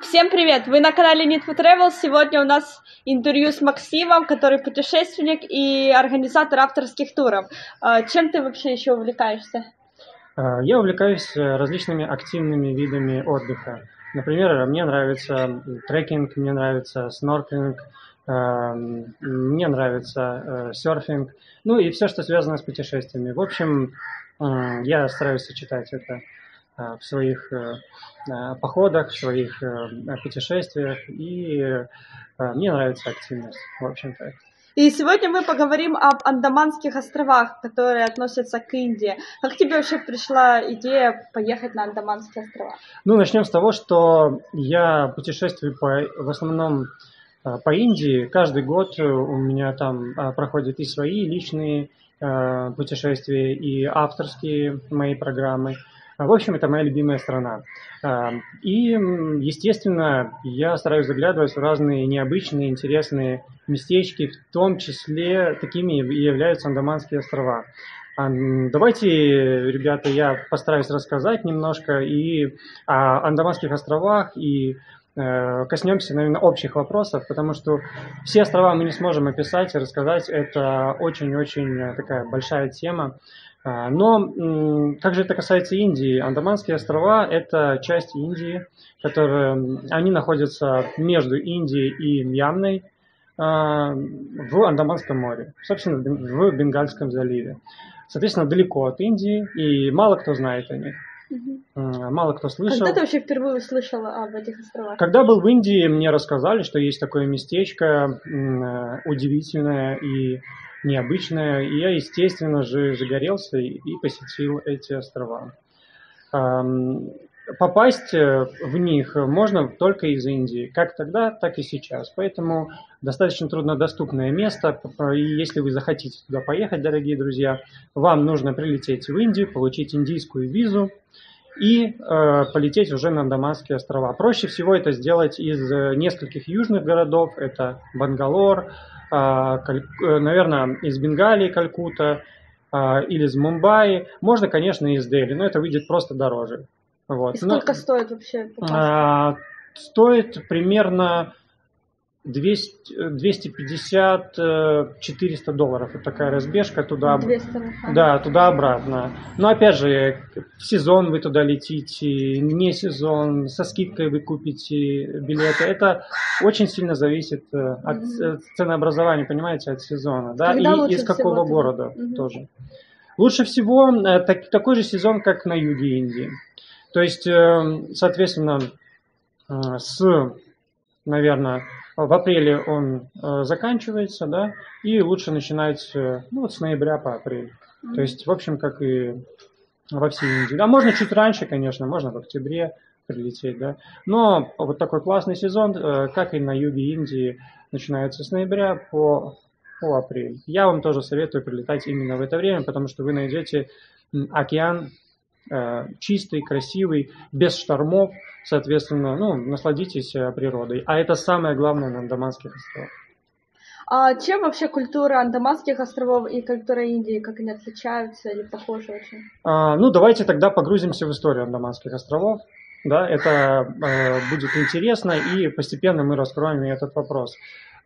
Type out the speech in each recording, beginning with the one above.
Всем привет! Вы на канале Need for Travel. Сегодня у нас интервью с Максимом, который путешественник и организатор авторских туров. Чем ты вообще еще увлекаешься? Я увлекаюсь различными активными видами отдыха. Например, мне нравится трекинг, мне нравится снорклинг, мне нравится серфинг, ну и все, что связано с путешествиями. В общем, я стараюсь сочетать это в своих походах, в своих путешествиях, и мне нравится активность, в общем-то. И сегодня мы поговорим об Андаманских островах, которые относятся к Индии. Как тебе вообще пришла идея поехать на Андаманские острова? Ну, начнем с того, что я путешествую в основном по Индии. Каждый год у меня там проходят и свои личные путешествия, и авторские мои программы. В общем, это моя любимая страна. И, естественно, я стараюсь заглядывать в разные необычные, интересные местечки, в том числе такими и являются Андаманские острова. Давайте, ребята, я постараюсь рассказать немножко и о Андаманских островах, и коснемся, наверное, общих вопросов, потому что все острова мы не сможем описать и рассказать. Это очень-очень такая большая тема. Но как же это касается Индии? Андаманские острова – это часть Индии, они находятся между Индией и Мьянмой в Андаманском море, собственно, в Бенгальском заливе. Соответственно, далеко от Индии, и мало кто знает о них. Мало кто слышал. Когда ты вообще впервые услышала об этих островах? Когда был в Индии, мне рассказали, что есть такое местечко удивительное и необычное. И я, естественно же, загорелся и посетил эти острова. Попасть в них можно только из Индии, как тогда, так и сейчас. Поэтому достаточно труднодоступное место. И если вы захотите туда поехать, дорогие друзья, вам нужно прилететь в Индию, получить индийскую визу и полететь уже на Андаманские острова. Проще всего это сделать из нескольких южных городов. Это Бангалор, наверное, из Бенгалии, Калькутта, или из Мумбаи. Можно, конечно, из Дели, но это выйдет просто дороже. Вот. И сколько стоит вообще попасть? Стоит примерно 250-400 долларов. Вот такая разбежка туда. 200, да, туда-обратно. Но опять же, в сезон вы туда летите, не сезон, со скидкой вы купите билеты. Это очень сильно зависит от ценообразования, понимаете, от сезона. Да? И из какого города тоже. Лучше всего такой же сезон, как на юге Индии. То есть, соответственно, наверное, в апреле он заканчивается, да, и лучше начинать с ноября по апрель. То есть, в общем, как и во всей Индии. Да, можно чуть раньше, конечно, можно в октябре прилететь, да. Но вот такой классный сезон, как и на юге Индии, начинается с ноября по апрель. Я вам тоже советую прилетать именно в это время, потому что вы найдете океан чистый, красивый, без штормов, соответственно, насладитесь природой. А это самое главное на Андаманских островах. А чем вообще культура Андаманских островов и культура Индии, как они отличаются или похожи очень? Давайте тогда погрузимся в историю Андаманских островов. Да, это будет интересно, и постепенно мы раскроем этот вопрос.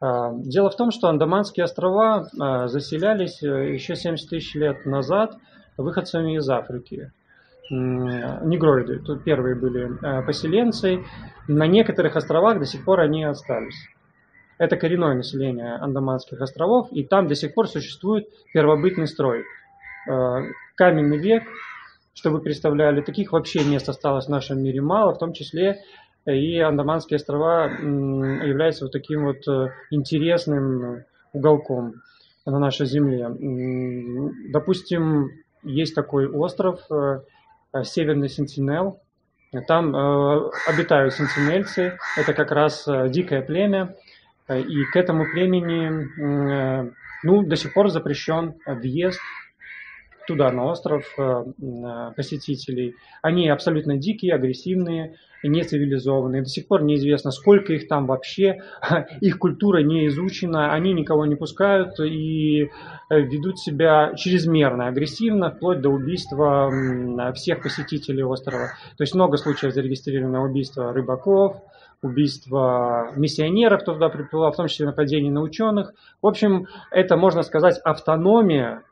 Дело в том, что Андаманские острова заселялись еще 70 тысяч лет назад выходцами из Африки. Негроиды, тут первые были поселенцы. На некоторых островах до сих пор они остались. Это коренное население Андаманских островов, и там до сих пор существует первобытный строй. Каменный век, что вы представляли, таких вообще мест осталось в нашем мире мало, в том числе и Андаманские острова являются вот таким вот интересным уголком на нашей земле. Допустим, есть такой остров, Северный Сентинел. Там обитают сентинельцы, это как раз дикое племя, и к этому племени до сих пор запрещен въезд туда, на остров, посетителей. Они абсолютно дикие, агрессивные, нецивилизованные. До сих пор неизвестно, сколько их там вообще. Их культура не изучена, они никого не пускают и ведут себя чрезмерно агрессивно, вплоть до убийства всех посетителей острова. То есть много случаев зарегистрировано убийства рыбаков, убийства миссионеров, кто туда приплывал, в том числе нападение на ученых. В общем, это, можно сказать, автономия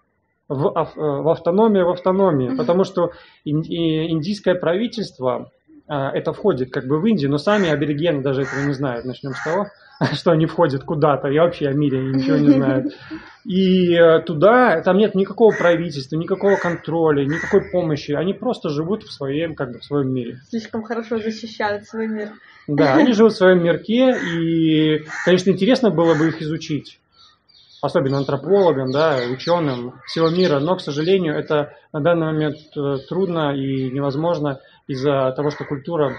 в автономии, потому что индийское правительство, это входит как бы в Индию, но сами аборигены даже этого не знают. Начнем с того, что они входят куда-то, и вообще о мире ничего не знают. И туда, там нет никакого правительства, никакого контроля, никакой помощи. Они просто живут в своем, как бы в своем мире. Слишком хорошо защищают свой мир. Да, они живут в своем мирке, и, конечно, интересно было бы их изучить. Особенно антропологам, да, ученым всего мира. Но, к сожалению, это на данный момент трудно и невозможно из-за того, что культура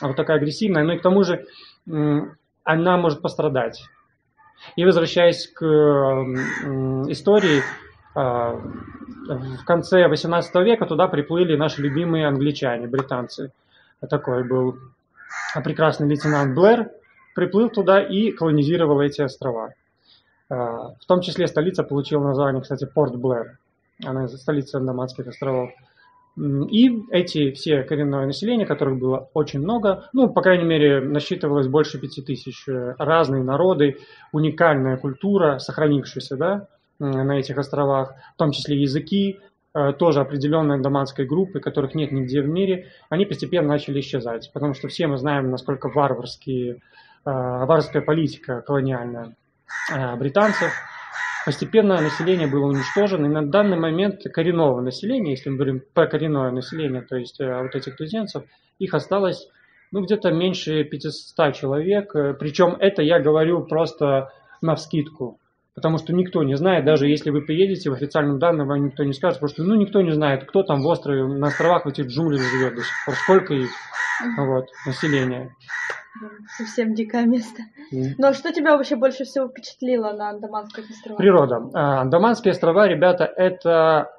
вот такая агрессивная. Но и к тому же она может пострадать. И возвращаясь к истории, в конце 18 века туда приплыли наши любимые англичане, британцы. Такой был прекрасный лейтенант Блэр, приплыл туда и колонизировал эти острова. В том числе столица получила название, кстати, Порт Блэр. Она столица Андаманских островов. И эти все коренное население, которых было очень много, ну, по крайней мере, насчитывалось больше 5000, разные народы, уникальная культура, сохранившаяся, да, на этих островах, в том числе языки, тоже определенной андаманской группы, которых нет нигде в мире, они постепенно начали исчезать, потому что все мы знаем, насколько варварская политика колониальная британцев. Постепенно население было уничтожено, и на данный момент коренного населения, если мы говорим про коренное население, то есть вот этих туземцев, их осталось где-то меньше 500 человек, причем это я говорю просто навскидку, потому что никто не знает, даже если вы приедете, в официальном данном вам никто не скажет, потому что никто не знает, кто там в острове, на островах в этих джунглях живет до сих пор, сколько их населения. Совсем дикое место. Но что тебя вообще больше всего впечатлило на Андаманских островах? Природа. Андаманские острова, ребята, это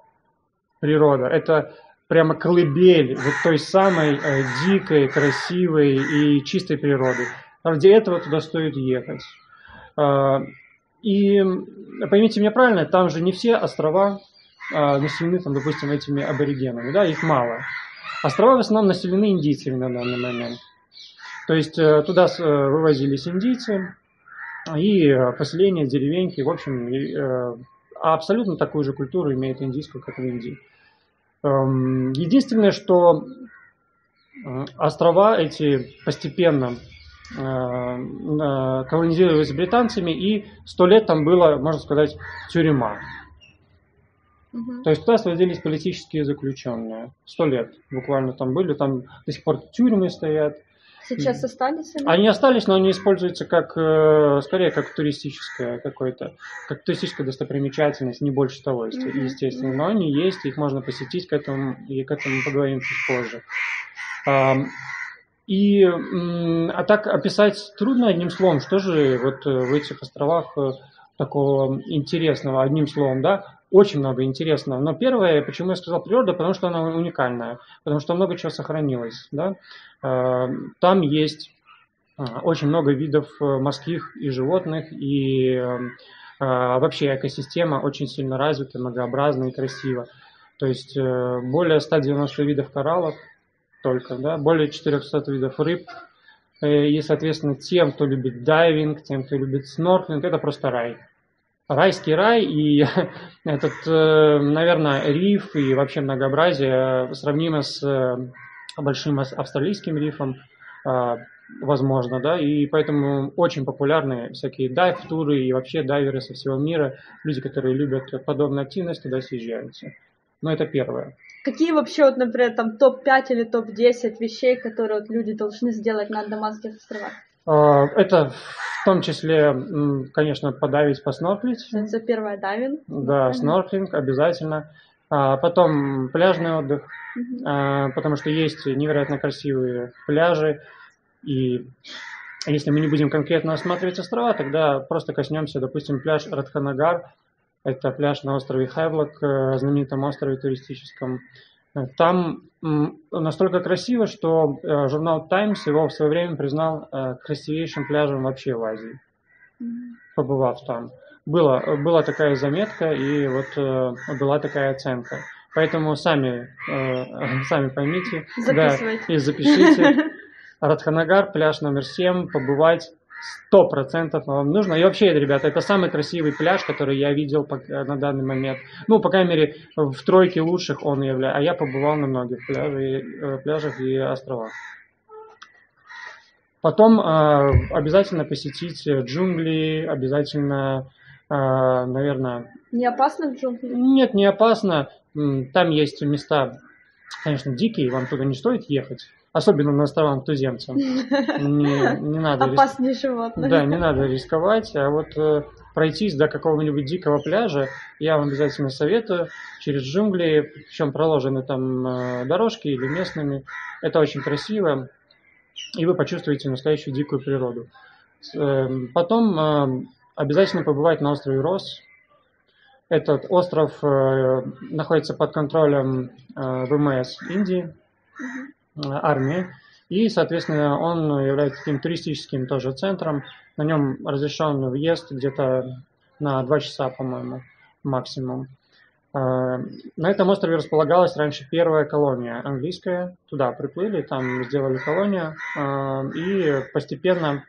природа. Это прямо колыбель вот той самой дикой, красивой и чистой природы. Ради этого туда стоит ехать. И поймите меня правильно, там же не все острова населены, там, допустим, этими аборигенами. Да, их мало. Острова в основном населены индийцами на данный момент. То есть туда вывозились индийцы и поселения, деревеньки, в общем, абсолютно такую же культуру имеет индийскую, как в Индии. Единственное, что острова эти постепенно колонизировались британцами, и 100 лет там было, можно сказать, тюрьма. То есть туда сводились политические заключенные. 100 лет буквально там были, там до сих пор тюрьмы стоят. Сейчас остались они? Они остались, но они используются скорее как туристическая достопримечательность, не больше того, естественно. Но они есть, их можно посетить, к этому поговорим чуть позже. А так описать трудно одним словом, что же вот в этих островах такого интересного, одним словом, да? Очень много интересного. Но первое, почему я сказал природа, потому что она уникальная, потому что много чего сохранилось. Да? Там есть очень много видов морских и животных, и вообще экосистема очень сильно развита, многообразна и красива. То есть более 190 видов кораллов только, да? Более 400 видов рыб. И, соответственно, тем, кто любит дайвинг, тем, кто любит снорклинг, это просто рай. Райский рай, и этот, наверное, риф и вообще многообразие сравнимо с большим австралийским рифом, возможно, да, и поэтому очень популярны всякие дайв-туры и вообще дайверы со всего мира, люди, которые любят подобную активность, туда съезжаются. Но это первое. Какие вообще, вот, например, там топ-5 или топ-10 вещей, которые вот люди должны сделать на Андаманских островах? Это в том числе, конечно, подайвить, поснорклить. Это первое, дайвинг. Да, снорклинг обязательно. Потом пляжный отдых, потому что есть невероятно красивые пляжи. И если мы не будем конкретно осматривать острова, тогда просто коснемся, допустим, пляж Радханагар. Это пляж на острове Хевлок, знаменитом острове туристическом. Там настолько красиво, что журнал Times его в свое время признал красивейшим пляжем вообще в Азии, побывав там. Была такая заметка, и вот была такая оценка. Поэтому сами поймите, да, и запишите. Радханагар, пляж номер 7, побывать 100% вам нужно. И вообще, ребята, это самый красивый пляж, который я видел на данный момент. Ну, по крайней мере, в тройке лучших он является. А я побывал на многих пляжах и островах. Потом обязательно посетить джунгли, обязательно, наверное... Не опасно в джунглях? Нет, не опасно. Там есть места, конечно, дикие, вам туда не стоит ехать. Особенно на островах туземцам. Не надо опасные животные. Да, не надо рисковать. А вот пройтись до какого-нибудь дикого пляжа я вам обязательно советую. Через джунгли, причем проложены там дорожки или местными. Это очень красиво. И вы почувствуете настоящую дикую природу. Потом обязательно побывать на острове Рос. Этот остров находится под контролем ВМС Индии, армии. И, соответственно, он является таким туристическим тоже центром. На нем разрешен въезд где-то на 2 часа, по-моему, максимум. На этом острове располагалась раньше первая колония английская. Туда приплыли, там сделали колонию. И постепенно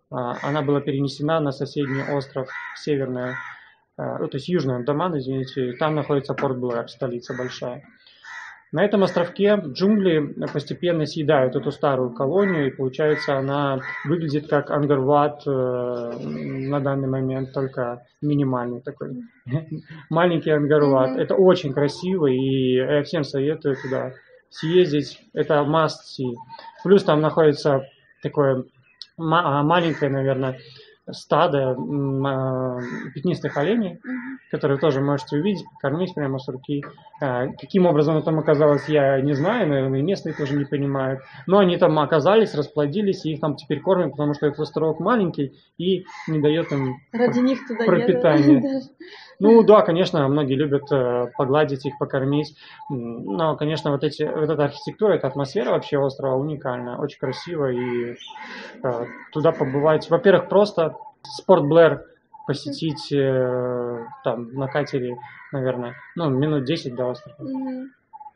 она была перенесена на соседний остров, северная, то есть южный Андаман, извините. Там находится Порт-Блэр, столица большая. На этом островке джунгли постепенно съедают эту старую колонию, и получается она выглядит как Ангкор-Ват на данный момент, только минимальный такой. Маленький Ангкор-Ват. Это очень красиво, и я всем советую туда съездить. Это must see. Плюс там находится такое маленькое, наверное, стадо пятнистых оленей, которые тоже можете увидеть, покормить прямо с руки. Каким образом это там оказалось, я не знаю, наверное, и местные тоже не понимают. Но они там оказались, расплодились, и их там теперь кормят, потому что этот островок маленький и не дает им ради них туда пропитания. Ну да, конечно, многие любят погладить их, покормить. Но, конечно, вот эта архитектура, эта атмосфера вообще острова уникальна, очень красиво. И туда побывать, во-первых, просто Порт-Блэр посетить там на катере, наверное, минут 10 до острова.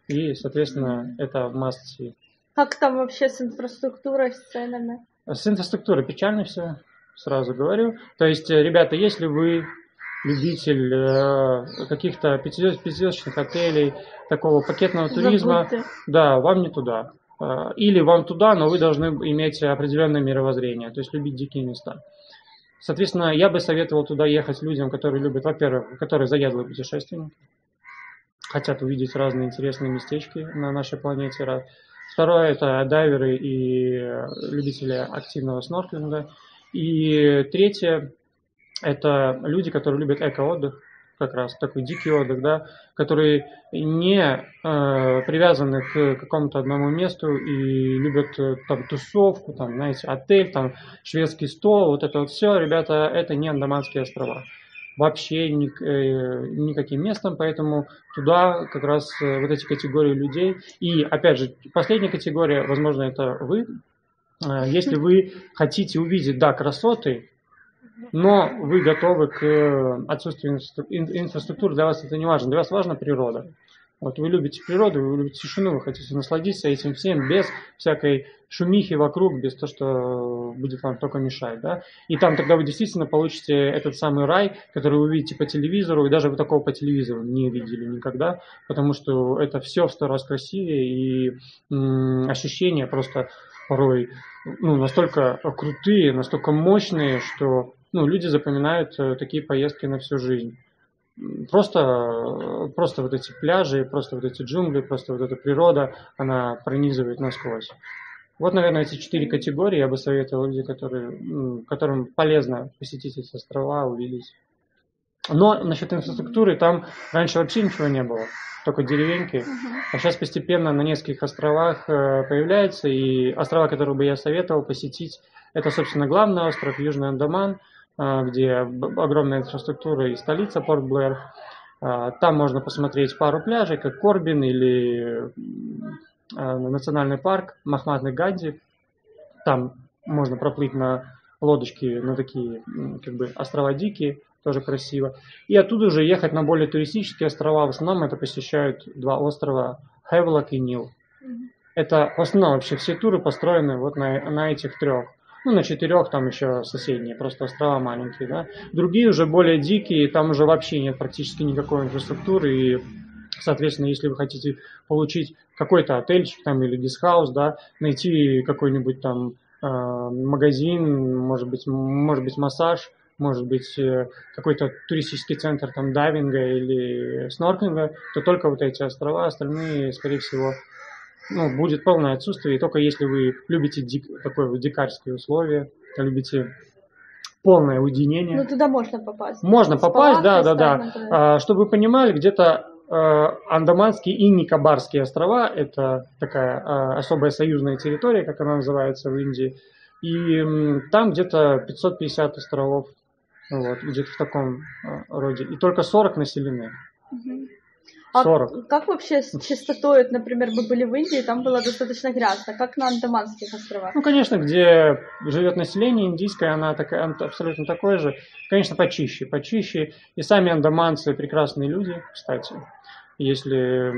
И, соответственно, это must see. Как там вообще с инфраструктурой, с ценами? С инфраструктурой печально все, сразу говорю. То есть, ребята, если вы любитель каких-то пятизвездочных отелей, такого пакетного туризма, да, вам не туда. Или вам туда, но вы должны иметь определенное мировоззрение, то есть любить дикие места. Соответственно, я бы советовал туда ехать людям, которые любят, во-первых, которые заядлые путешественники, хотят увидеть разные интересные местечки на нашей планете. Второе – это дайверы и любители активного снорклинга. И третье – это люди, которые любят эко-отдых, как раз такой дикий отдых, да, которые не привязаны к какому-то одному месту и любят там тусовку, там, знаете, отель, там, шведский стол, вот это вот все, ребята, это не Андаманские острова. Вообще никаким местом, поэтому туда как раз вот эти категории людей. И, опять же, последняя категория, возможно, это вы. Если вы хотите увидеть, да, красоты, но вы готовы к отсутствию инфраструктуры, для вас это не важно, для вас важна природа. Вот вы любите природу, вы любите тишину, вы хотите насладиться этим всем без всякой шумихи вокруг, без того, что будет вам только мешать. Да? И там тогда вы действительно получите этот самый рай, который вы видите по телевизору, и даже вы такого по телевизору не видели никогда, потому что это все в 100 раз красивее, и ощущения просто порой настолько крутые, настолько мощные, что люди запоминают такие поездки на всю жизнь. Просто вот эти пляжи, просто вот эти джунгли, просто вот эта природа, она пронизывает насквозь. Вот, наверное, эти 4 категории я бы советовал людям, которым полезно посетить эти острова, увидеть. Но насчет инфраструктуры, там раньше вообще ничего не было, только деревеньки. А сейчас постепенно на нескольких островах появляется, и острова, которые бы я советовал посетить, это, собственно, главный остров, Южный Андаман. где огромная инфраструктура и столица Порт-Блэр. Там можно посмотреть пару пляжей, как Корбин или национальный парк Махмадный Ганди. Там можно проплыть на лодочке на такие как бы острова дикие, тоже красиво. И оттуда уже ехать на более туристические острова. В основном это посещают два острова Хевлок и Нил. Это в основном вообще все туры построены вот на этих трех. Ну, на 4 там еще соседние, просто острова маленькие, да. Другие уже более дикие, там уже вообще нет практически никакой инфраструктуры. И, соответственно, если вы хотите получить какой-то отельчик там или гестхаус, да, найти какой-нибудь там магазин, может быть массаж, может быть какой-то туристический центр там дайвинга или снорклинга, то только вот эти острова, остальные, скорее всего, ну, будет полное отсутствие. И только если вы любите такое вот дикарские условия, любите полное уединение. Ну, туда можно попасть. Можно попасть, да. Чтобы вы понимали, где-то Андаманские и Никобарские острова, это такая особая союзная территория, как она называется в Индии, и там где-то 550 островов, вот, где-то в таком роде, и только 40 населены. 40. А как вообще с чистотой? Например, мы были в Индии, там было достаточно грязно. Как на Андаманских островах? Ну, конечно, где живет население индийское, она абсолютно такое же. Конечно, почище. И сами андаманцы прекрасные люди, кстати. Если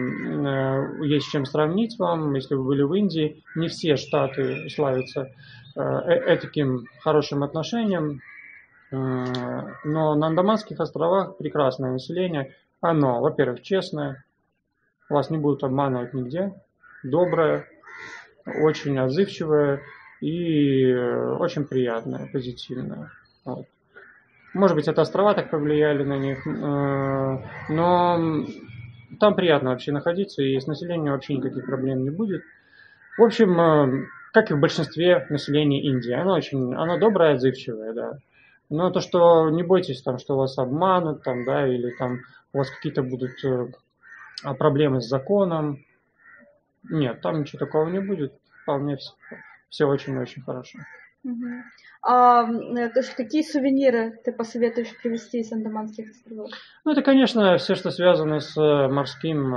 есть с чем сравнить вам, если вы были в Индии, не все штаты славятся таким хорошим отношением. Но на Андаманских островах прекрасное население. Оно, во-первых, честное, вас не будут обманывать нигде, доброе, очень отзывчивое и очень приятное, позитивное. Вот. Может быть, это острова так повлияли на них, но там приятно вообще находиться, и с населением вообще никаких проблем не будет. В общем, как и в большинстве населения Индии, оно доброе, отзывчивое, да. Но то, что не бойтесь, там, что вас обманут, там, да, или там у вас какие-то будут проблемы с законом. Нет, там ничего такого не будет. Вполне все очень-очень хорошо. Какие сувениры ты посоветуешь привезти из Андаманских островов? Ну, это, конечно, все, что связано с морским,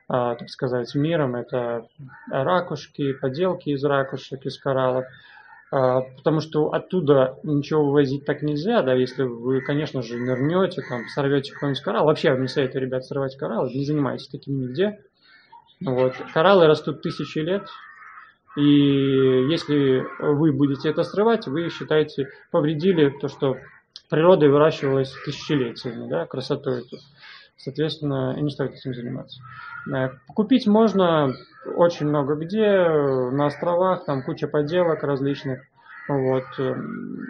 так сказать, миром. Это ракушки, поделки из ракушек, из кораллов. Потому что оттуда ничего вывозить так нельзя, да, если вы, конечно же, нырнете, там, сорвете какой-нибудь коралл. Вообще, я не советую, ребят, срывать кораллы, не занимайтесь таким нигде. Вот. Кораллы растут тысячи лет, и если вы будете это срывать, вы, считаете, повредили то, что природой выращивалось тысячелетиями, да, красотой эту. Соответственно, не стоит этим заниматься. Купить можно очень много где, на островах, там куча поделок различных, вот,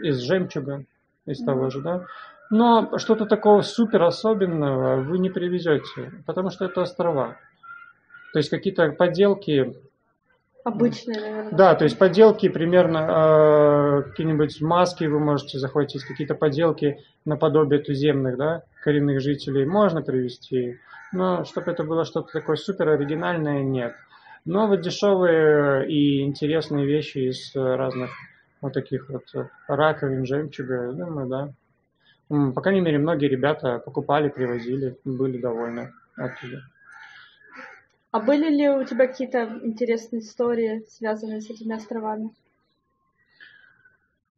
из жемчуга, из того же, да. Но что-то такого супер особенного вы не привезете, потому что это острова. То есть какие-то поделки... Обычные, наверное. Да, то есть поделки примерно, какие-нибудь маски вы можете захватить, какие-то поделки наподобие туземных, да, коренных жителей можно привезти, но чтобы это было что-то такое супер оригинальное, нет. Но вот дешевые и интересные вещи из разных вот таких вот раковин, жемчуга, думаю, да. По крайней мере, многие ребята покупали, привозили, были довольны оттуда. А были ли у тебя какие-то интересные истории, связанные с этими островами?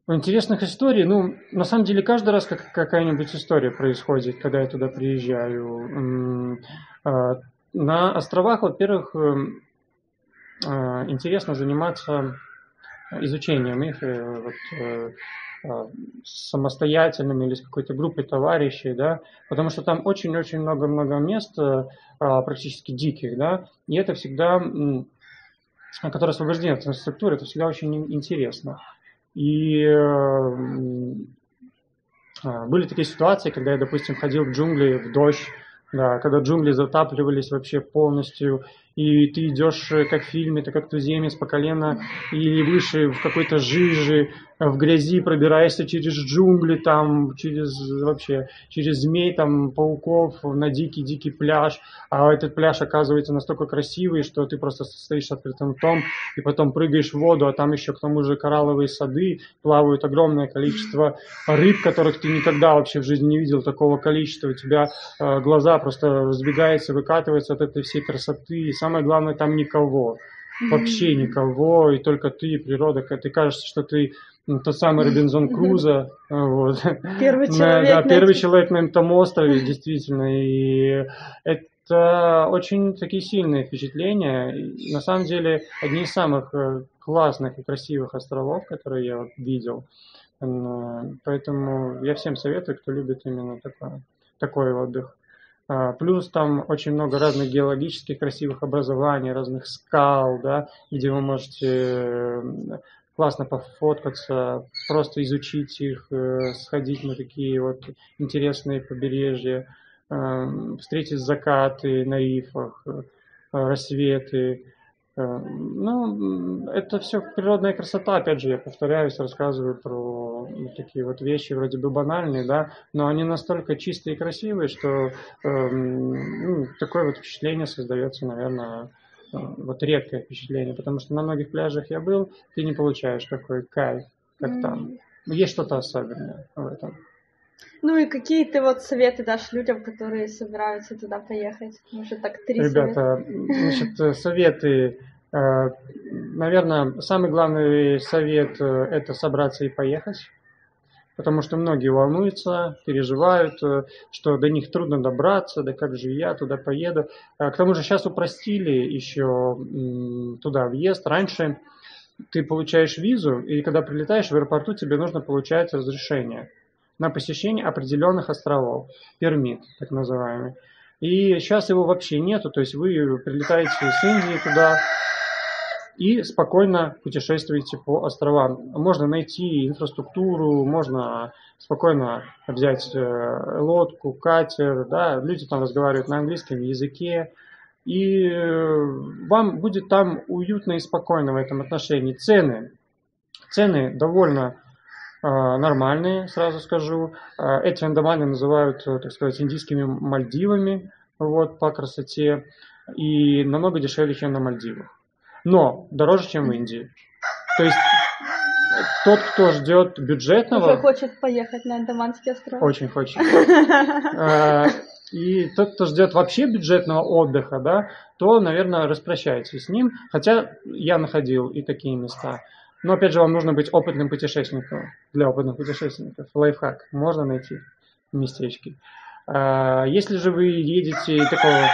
Интересных историй, ну, на самом деле, каждый раз какая-нибудь история происходит, когда я туда приезжаю. На островах, во-первых, интересно заниматься изучением их самостоятельным или с какой-то группой товарищей, да, потому что там очень-очень много мест практически диких, да, и это всегда, которые освобождены от инфраструктуры, это всегда очень интересно. И были такие ситуации, когда я, допустим, ходил в джунгли в дождь, да, когда джунгли затапливались вообще полностью, и ты идешь как в фильме, ты как туземец по колено или выше в какой-то жиже, в грязи пробираешься через джунгли, там, через змей, там, пауков на дикий-дикий пляж, а этот пляж оказывается настолько красивый, что ты просто стоишь с открытым ртом и потом прыгаешь в воду, а там еще к тому же коралловые сады, плавают огромное количество рыб, которых ты никогда вообще в жизни не видел, такого количества, у тебя глаза просто разбегаются, выкатываются от этой всей красоты, и самое главное, там никого. Вообще никого, и только ты, и природа. Ты кажется, что ты тот самый Робинзон Крузо. Вот. Первый человек. Да, первый человек на этом острове, действительно. И это очень такие сильные впечатления. И, на самом деле, одни из самых классных и красивых островов, которые я видел. Поэтому я всем советую, кто любит именно такой отдых. Плюс там очень много разных геологических красивых образований, разных скал, да, где вы можете классно пофоткаться, просто изучить их, сходить на такие вот интересные побережья, встретить закаты на рифах, рассветы. Ну, это все природная красота, опять же, я повторяюсь, рассказываю про такие вот вещи, вроде бы банальные, да, но они настолько чистые и красивые, что такое вот впечатление создается, наверное, вот редкое впечатление, потому что на многих пляжах я был, ты не получаешь такой кайф, как там. Есть что-то особенное в этом. Ну и какие ты вот советы дашь людям, которые собираются туда поехать? Может, так 3 Ребята, значит, советы. Наверное, самый главный совет – это собраться и поехать, потому что многие волнуются, переживают, что до них трудно добраться, да как же я туда поеду. К тому же сейчас упростили еще туда въезд. Раньше ты получаешь визу, и когда прилетаешь в аэропорту, тебе нужно получать разрешение на посещение определенных островов, пермит, так называемый. И сейчас его вообще нету, то есть вы прилетаете с Индии туда и спокойно путешествуете по островам. Можно найти инфраструктуру, можно спокойно взять лодку, катер, да, люди там разговаривают на английском языке, и вам будет там уютно и спокойно в этом отношении. Цены довольно нормальные, сразу скажу. Эти Андаманы называют, так сказать, индийскими Мальдивами, вот, по красоте, и намного дешевле, чем на Мальдивах. Но дороже, чем в Индии. То есть тот, кто ждет бюджетного... Уже хочет поехать на Андаманские острова. Очень хочет. И тот, кто ждет вообще бюджетного отдыха, да, то, наверное, распрощайтесь с ним. Хотя я находил и такие места. Но, опять же, вам нужно быть опытным путешественником. Для опытных путешественников. Лайфхак. Можно найти местечки. Если же вы едете такого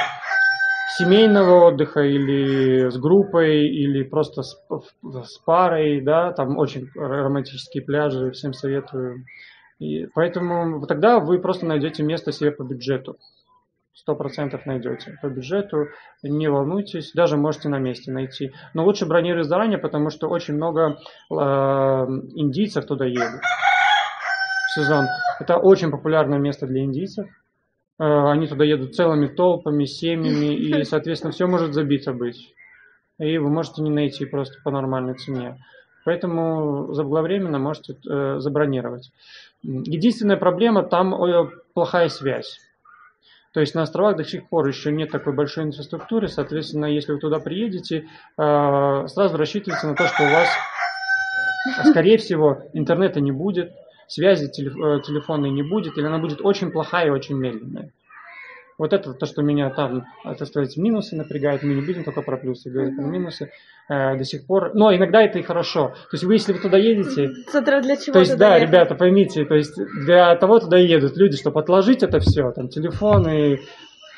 семейного отдыха или с группой, или просто с парой, да, там очень романтические пляжи, всем советую. И поэтому тогда вы просто найдете место себе по бюджету. 100% найдете по бюджету, не волнуйтесь, даже можете на месте найти. Но лучше бронировать заранее, потому что очень много индийцев туда едут в сезон. Это очень популярное место для индийцев. Они туда едут целыми толпами, семьями, и, соответственно, все может забито быть. И вы можете не найти просто по нормальной цене. Поэтому заблаговременно можете забронировать. Единственная проблема, там плохая связь. То есть на островах до сих пор еще нет такой большой инфраструктуры, соответственно, если вы туда приедете, сразу рассчитывайте на то, что у вас, скорее всего, интернета не будет, связи телефонной не будет, или она будет очень плохая и очень медленная. Вот это то, что меня там, так сказать, минусы напрягает. Мы не будем только про плюсы говорить, про минусы до сих пор. Но иногда это и хорошо. То есть вы, если вы туда едете... Смотря для чего. То есть, да, ехать. Ребята, поймите, то есть для того туда едут люди, чтобы отложить это все, там, телефоны,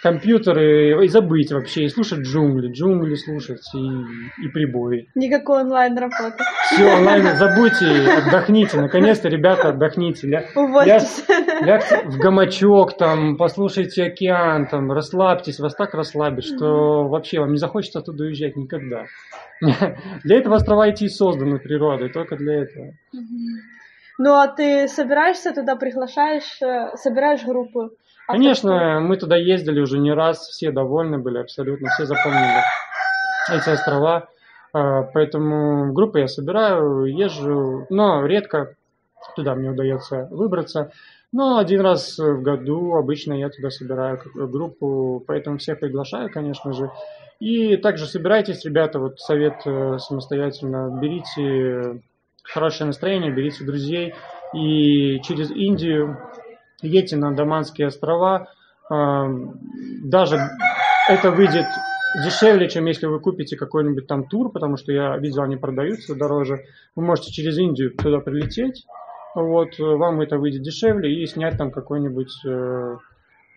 компьютеры, и забыть вообще, и слушать джунгли слушать, и прибои. Никакой онлайн-работы. Все, онлайн, забудьте, отдохните, наконец-то, ребята, отдохните. Лягте в гамачок, там, послушайте океан, там, расслабьтесь, вас так расслабит, что вообще вам не захочется оттуда уезжать никогда. Для этого острова IT созданы природой, только для этого. Ну, а ты собираешься туда, собираешь группу? Конечно, мы туда ездили уже не раз, все довольны были, абсолютно, все запомнили. эти острова. Поэтому группы я собираю, езжу, но редко туда мне удается выбраться. Но один раз в году обычно я туда собираю группу, поэтому всех приглашаю, конечно же. И также собирайтесь, ребята, вот совет самостоятельно, берите хорошее настроение, берите друзей и через Индию едьте на Андаманские острова. Даже это выйдет дешевле, чем если вы купите какой-нибудь там тур, потому что я видел, они продаются дороже. Вы можете через Индию туда прилететь, вот, вам это выйдет дешевле, и снять там какой-нибудь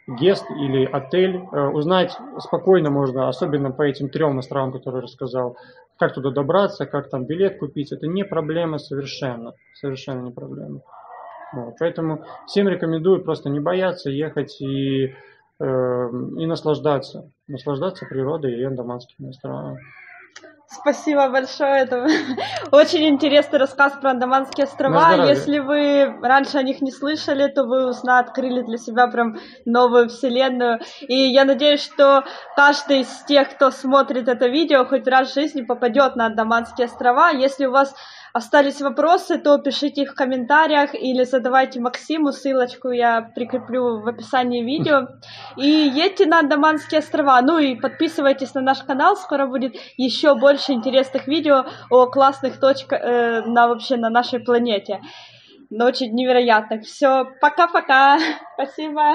гест или отель. Узнать спокойно можно, особенно по этим 3 островам, которые я рассказал, как туда добраться, как там билет купить. Это не проблема совершенно, совершенно не проблема. Вот, поэтому всем рекомендую просто не бояться ехать и наслаждаться природой и Андаманскими островами. Спасибо большое, это очень интересный рассказ про Андаманские острова. Если вы раньше о них не слышали, то вы открыли для себя прям новую вселенную. И я надеюсь, что каждый из тех, кто смотрит это видео, хоть раз в жизни попадет на Андаманские острова. Если у вас остались вопросы, то пишите их в комментариях или задавайте Максиму, ссылочку я прикреплю в описании видео. И едьте на Андаманские острова, ну и подписывайтесь на наш канал, скоро будет еще больше интересных видео о классных точках вообще на нашей планете. Очень невероятных. Все, пока-пока. Спасибо.